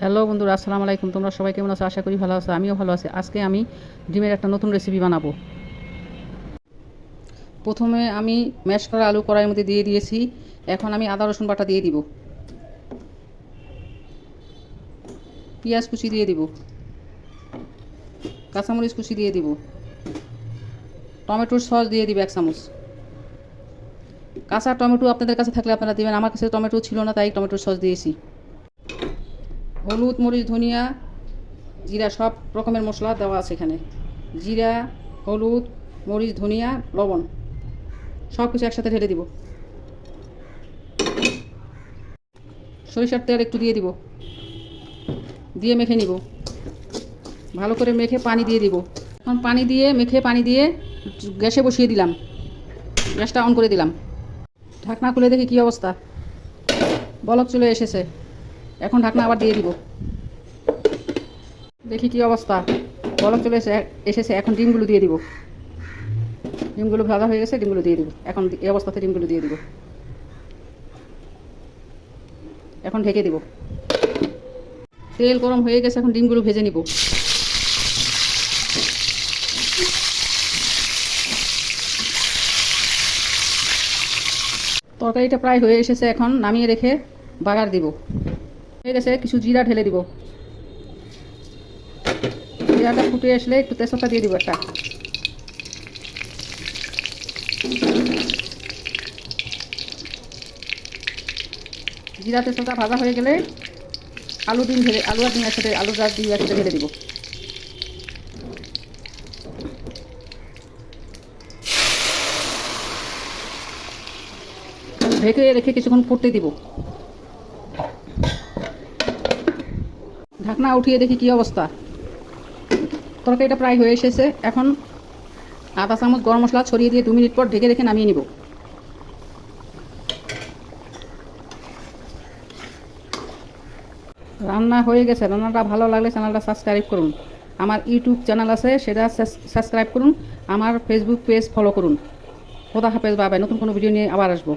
Hello বন্ধুরা, আসসালামু আলাইকুম। তোমরা সবাই কেমন আছো? আশা করি ভালো আছো। আমিও ভালো আছি। আজকে আমি ডিমের একটা নতুন রেসিপি বানাবো। প্রথমে আমি ম্যাশ করা আলু কড়াইয়ের মধ্যে দিয়ে দিয়েছি। এখন আমি আদা রসুন বাটা দিয়ে দিব, পেঁয়াজ কুচি দিয়ে দিব, কাঁচামরিচ কুচি দিয়ে দিব, টমেটোর সস দিয়ে দিব 1 চামচ। কাঁচা টমেটো আপনাদের কাছে থাকলে আপনারা দেবেন, আমার কাছে টমেটো ছিল না তাই টমেটোর সস দিয়েছি। হলুদ, মরিচ, ধনিয়া, জিরা সব রকমের মশলা দেওয়া আছে এখানে। জিরা, হলুদ, মরিচ, ধনিয়া, লবণ সব কিছু একসাথে ঢেলে দিব। সরিষার তেল একটু দিয়ে দিব, দিয়ে মেখে নিব। ভালো করে মেখে পানি দিয়ে দিব। এখন পানি দিয়ে গ্যাসে বসিয়ে দিলাম, গ্যাসটা অন করে দিলাম। ঢাকনা খুলে দেখি কী অবস্থা, বলক চলে এসেছে। এখন ঢাকনা আবার দিয়ে দিব, দেখি কী অবস্থা, বলক চলে এসেছে। এখন ডিমগুলো দিয়ে দিব। ডিমগুলো ভাজা হয়ে গেছে, ডিমগুলো দিয়ে দিব। এখন এই অবস্থাতে ডিমগুলো দিয়ে দিব। এখন ঢেকে দিব। তেল গরম হয়ে গেছে, এখন ডিমগুলো ভেজে নিব। তরকারিটা প্রায় হয়ে এসেছে, এখন নামিয়ে রেখে বাগার দিব। হয়ে গেছে, কিছু জিরা ঢেলে দিব। জিরাটা ফুটে আসলে একটু তেজপাতা দিয়ে দিব একটা। জিরা তেজপাতা ভাজা হয়ে গেলে আলু আর ডিম একসাথে, আলু আর ডিম একসাথে ঢেলে দিব। ঢেকে রেখে কিছুক্ষণ ফুটতে দিব। ঢাকনা উঠিয়ে দেখি কী অবস্থা, তরকারিটা প্রায় হয়ে এসেছে। এখন আধা চামচ গরম মশলা ছড়িয়ে দিয়ে 2 মিনিট পর ঢেকে রেখে নামিয়ে নিব। রান্না হয়ে গেছে। রান্নাটা ভালো লাগলে চ্যানেলটা সাবস্ক্রাইব করুন। আমার ইউটিউব চ্যানেল আছে, সেটা সাবস্ক্রাইব করুন। আমার ফেসবুক পেজ ফলো করুন। খোদা হাফেজ, বাবাই। নতুন কোনো ভিডিও নিয়ে আবার আসবো।